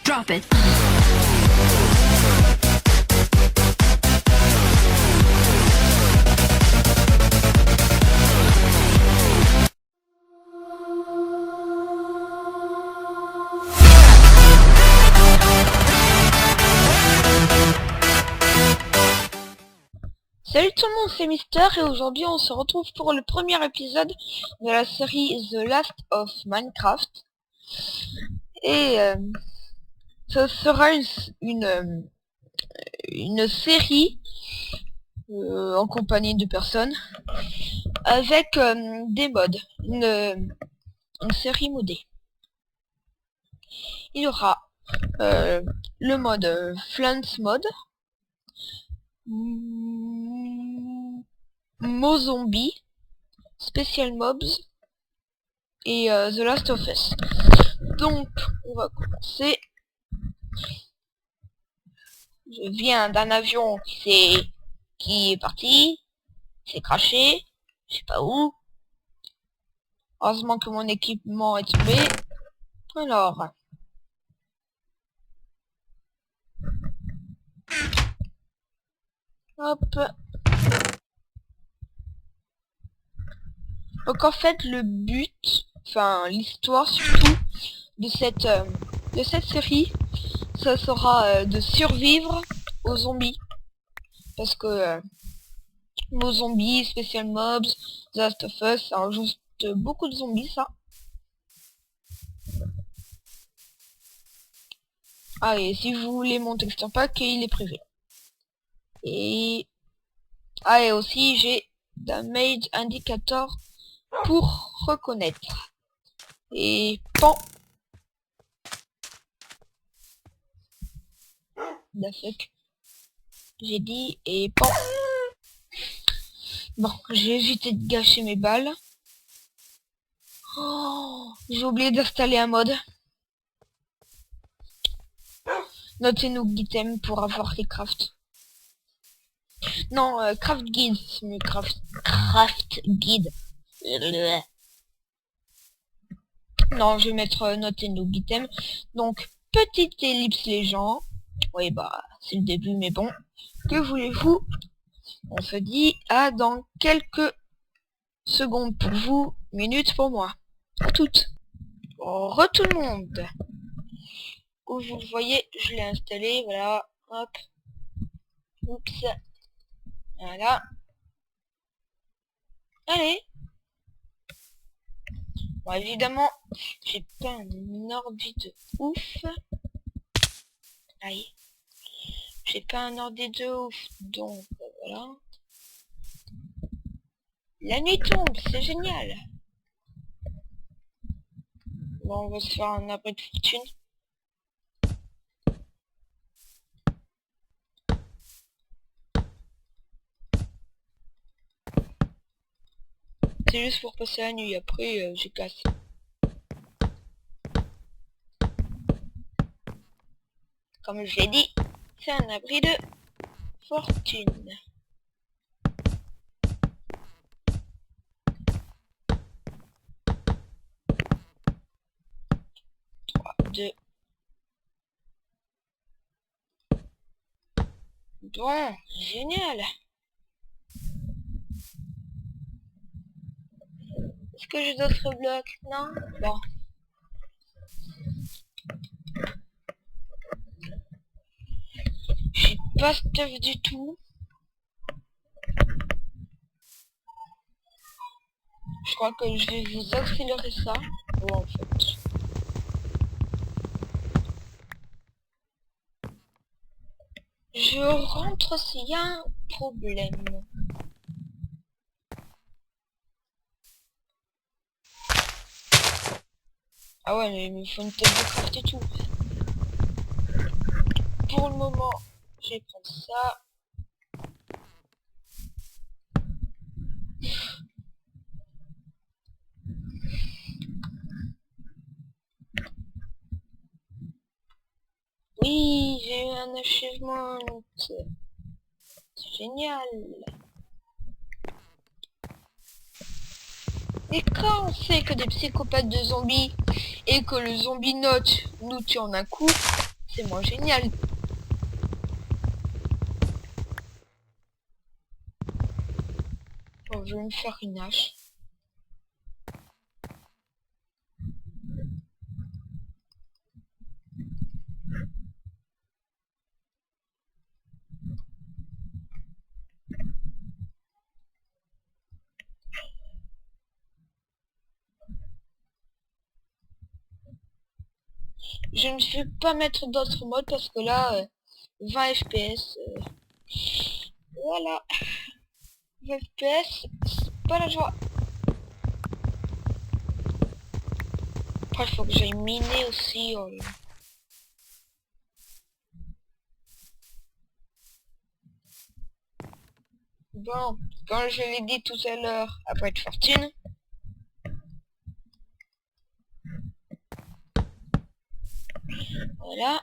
Drop it. Salut tout le monde, c'est Mister et aujourd'hui on se retrouve pour le premier épisode de la série The Last of Minecraft. Et ce sera une série en compagnie de personnes avec des mods, une série modée. Il y aura le mode Flans Mode, Mozombie, Special Mobs et The Last of Us. Donc on va commencer. Je viens d'un avion qui est parti, s'est craché, je sais pas où. Heureusement que mon équipement est tombé. Alors, hop. Donc en fait le but, enfin l'histoire surtout de cette série, ça sera de survivre aux zombies. Parce que nos zombies, Special Mobs, The Last of Us, ça rajoute beaucoup de zombies ça. Ah, et si vous voulez mon texture pack, il est privé. Et aussi j'ai Damage Indicator pour reconnaître. Et pan. The fuck. J'ai dit et pan. Bon, j'ai évité de gâcher mes balles. Oh, j'ai oublié d'installer un mode. Notez-nous item pour avoir les crafts. Non, craft guide, c'est mieux, craft guide. Non, je vais mettre notez-nous item. Donc, petite ellipse les gens. Oui, bah, c'est le début, mais bon. Que voulez-vous? On se dit à dans quelques secondes pour vous, minutes pour moi. À toutes. Tout le monde. Comme vous le voyez, je l'ai installé, voilà. Hop. Oups. Voilà. Allez. Bon, évidemment, j'ai pas un ordi de ouf. Aïe. J'ai pas un ordi de ouf, donc voilà. La nuit tombe, c'est génial. Bon, on va se faire un abri de fortune. C'est juste pour passer la nuit, après j'ai casse. Comme je l'ai dit, c'est un abri de fortune. 3, 2. Bon, génial. Est-ce que j'ai d'autres blocs? Non? Bon. J'ai pas stuff du tout. Je crois que je vais vous accélérer ça. Bon, en fait. Je rentre s'il y a un problème. Ah ouais, mais il me faut une tête de craft et tout. Pour le moment, je vais prendre ça. Oui, j'ai eu un achievement. C'est génial. Et quand on sait que des psychopathes de zombies et que le zombie note nous tue en un coup, C'est moins génial. Bon, je vais me faire une hache. Je ne vais pas mettre d'autres modes parce que là, 20 FPS, voilà, 20 FPS, c'est pas la joie. Après, il faut que j'aille miner aussi. Oh là. Bon, comme je l'ai dit tout à l'heure, après de fortune. Voilà.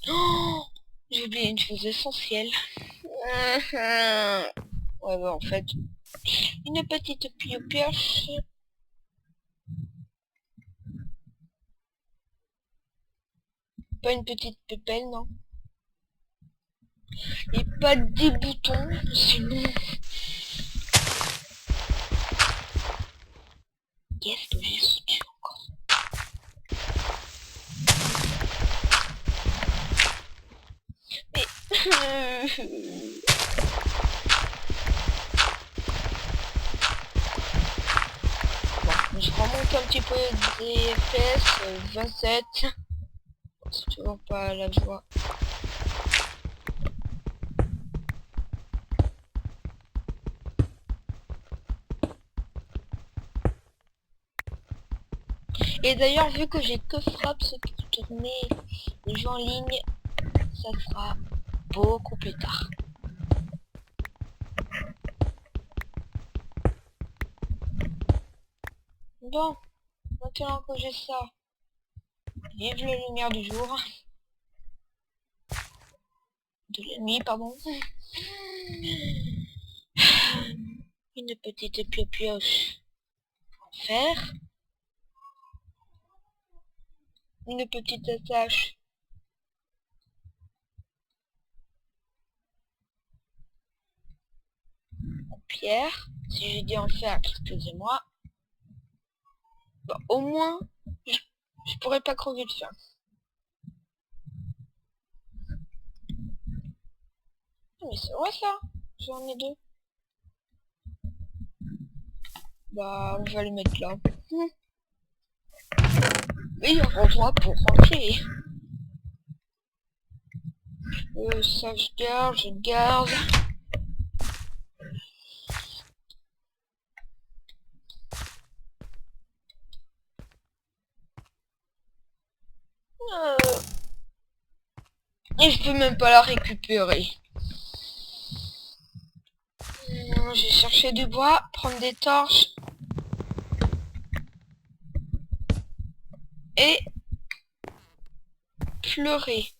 Oh, j'ai oublié une chose essentielle. Ouais, bah, en fait, une petite pioche. Pas une petite pépelle, non. Et pas des boutons, sinon... Qu'est-ce que j'ai foutu encore? Mais... bon, je remonte un petit peu des FPS, 27. C'est toujours pas la joie. Et d'ailleurs, vu que j'ai que Fraps pour tourner les jeux en ligne, ça sera beaucoup plus tard. Bon, maintenant que j'ai ça, vive la lumière du jour. De la nuit, pardon. Une petite pioche en fer. Une petite attache en pierre. Si j'ai dit en fer, excusez-moi. Bon, au moins, je pourrais pas crever de faim. Ah, mais c'est vrai ça, j'en ai deux. Bah, on va les mettre là. Meilleur endroit pour ranger. Ça je garde. Et je peux même pas la récupérer. J'ai cherché du bois, prendre des torches. Et pleurer.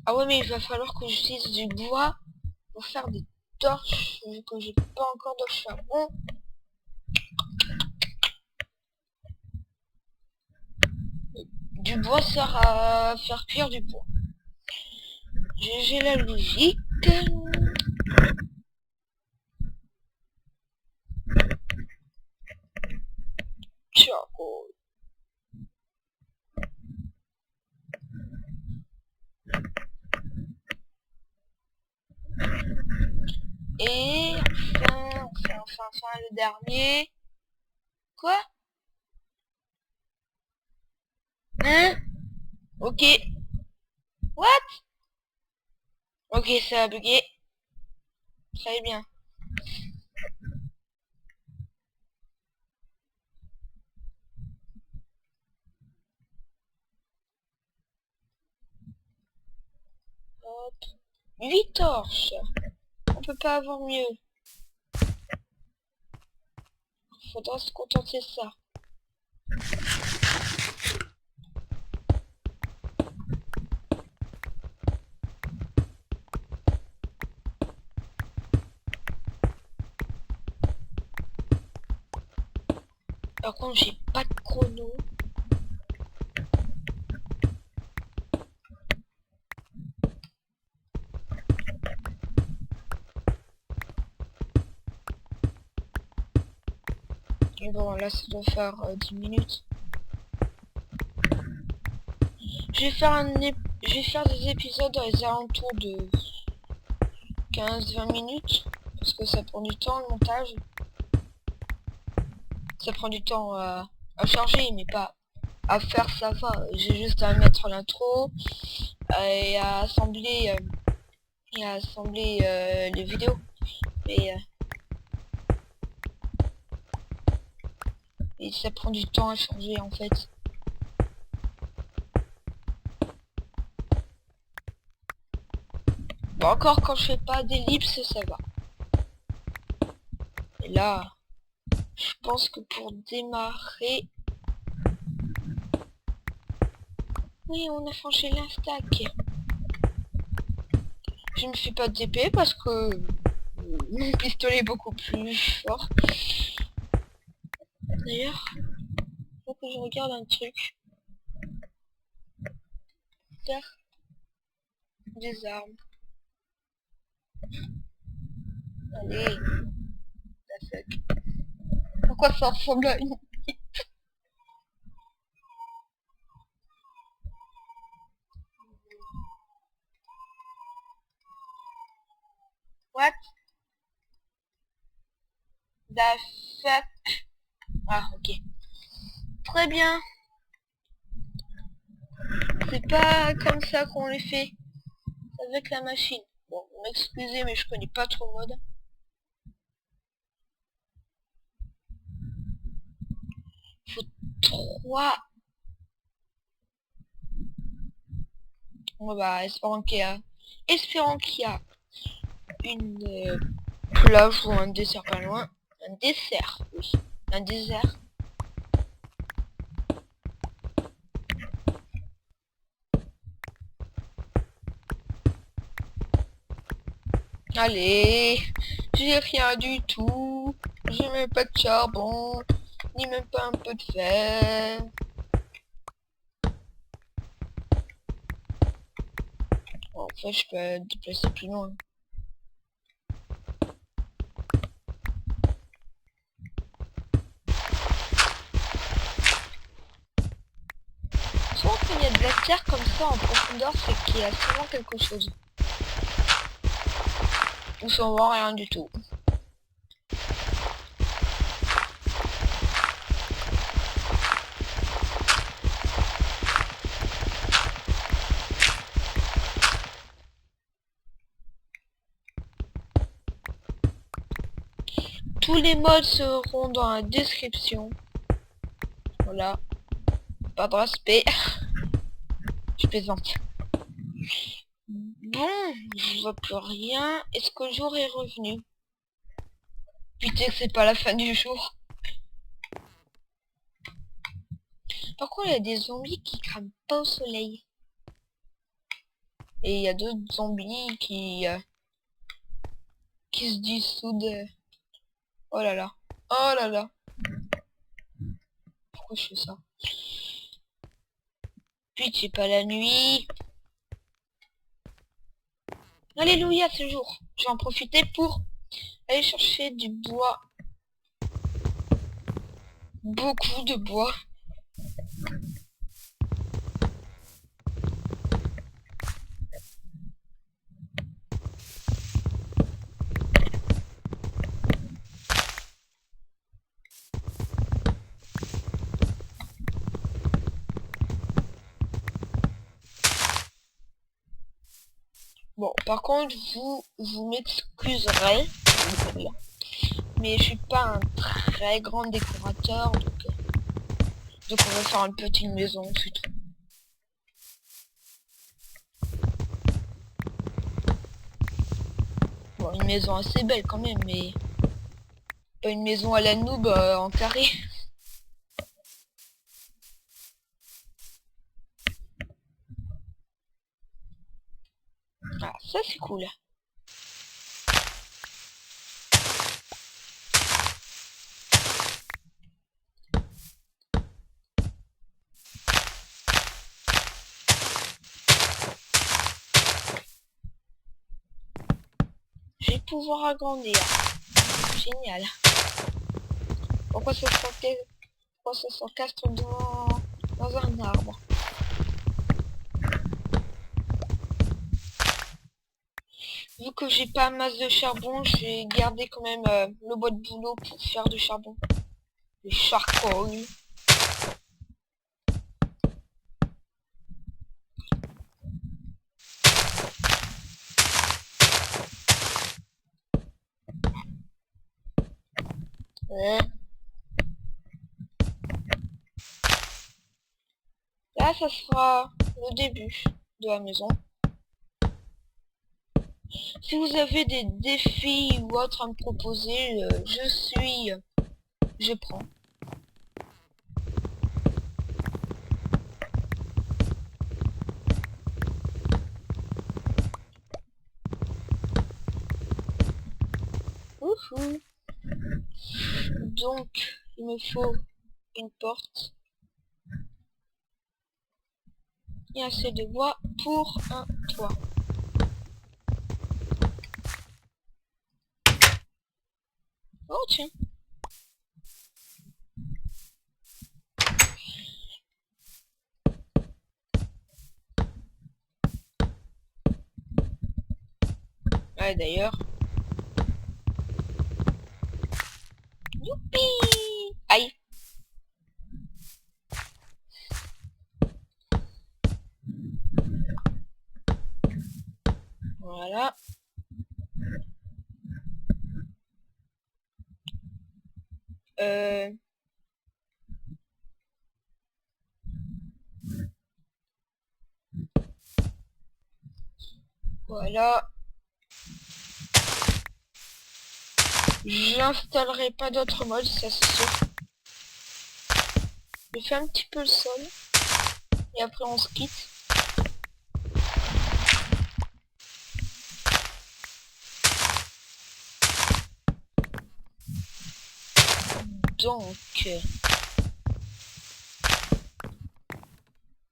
Ah ouais, mais il va falloir que j'utilise du bois pour faire des torches, vu que j'ai pas encore de charbon. Du bois sert à faire cuire du bois. J'ai la logique. Charcoal. Et enfin, le dernier. Quoi? Hein? Ok. What? Ok, ça a bugué. Très bien. Hop. 8 torches. On peut pas avoir mieux. Faudra se contenter de ça. Par contre, j'ai pas de chrono. Et bon, là, ça doit faire 10 minutes. Je vais faire des épisodes dans les alentours de 15-20 minutes. Parce que ça prend du temps, le montage. Ça prend du temps à charger, mais pas à faire, ça va. J'ai juste à mettre l'intro et à assembler les vidéos. Et ça prend du temps à charger en fait. Bon, encore quand je fais pas d'ellipse, ça va. Et là, je pense que pour démarrer... Oui, on a franchi l'instack. Je ne fais pas de DP parce que mon pistolet est beaucoup plus fort. D'ailleurs, faut que je regarde un truc. Faire des armes. Allez, la fuck. Pourquoi ça ressemble à une... What the fuck? Ah, ok. Très bien. C'est pas comme ça qu'on les fait avec la machine. Bon, m'excusez, mais je connais pas trop le mode. Faut 3. Bon bah, espérons qu'il y a une plage ou un dessert pas loin. Un dessert, oui. Un désert. Allez, j'ai rien du tout. J'ai même pas de charbon, ni même pas un peu de fer. Bon, en fait, je peux me déplacer plus loin. Souvent quand il y a de la terre comme ça en profondeur, c'est qu'il y a souvent quelque chose. Ou souvent rien du tout. Tous les modes seront dans la description. Voilà. Pas de respect. Je plaisante. Bon, je vois plus rien. Est-ce que le jour est revenu? Putain, c'est pas la fin du jour. Par contre, il y a des zombies qui crament pas au soleil. Et il y a d'autres zombies qui se dissoudent. Oh là là. Oh là là. Pourquoi je fais ça? Putain, c'est pas la nuit. Alléluia, ce jour. Je vais en profiter pour aller chercher du bois. Beaucoup de bois. Bon, par contre, vous m'excuserez, mais je suis pas un très grand décorateur, donc on va faire une petite maison, c'est tout. Bon, une maison assez belle quand même, mais pas une maison à la noob en carré. Ah, ça c'est cool. Je vais pouvoir agrandir. Génial. Pourquoi ça s'encastre dans un arbre? Vu que j'ai pas masse de charbon, je vais garder quand même le bois de boulot pour faire du charbon. Le charcoal. Ouais. Là, ça sera le début de la maison. Si vous avez des défis ou autres à me proposer, je prends. Wouhou. Donc, il me faut une porte et assez de bois pour un toit. Oh tiens. Ouais, d'ailleurs. Youpi! Aïe. Voilà. Voilà. J'installerai pas d'autres modes, ça c'est sûr. Je fais un petit peu le sol. Et après on se quitte. Donc...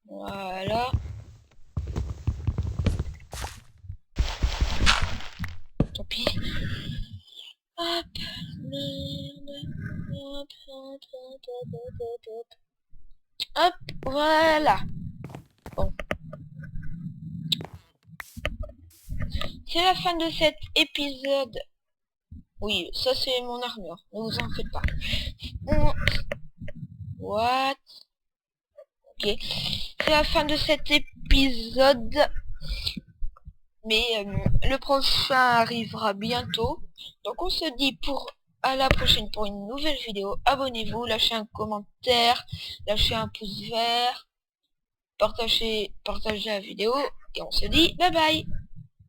voilà. Tant pis. Hop. Hop, voilà. Bon. C'est la fin de cet épisode. Oui, ça c'est mon armure. Ne vous en faites pas. What? Ok. C'est la fin de cet épisode. Mais le prochain arrivera bientôt. Donc on se dit à la prochaine pour une nouvelle vidéo. Abonnez-vous, lâchez un commentaire, lâchez un pouce vert, partagez la vidéo et on se dit bye bye.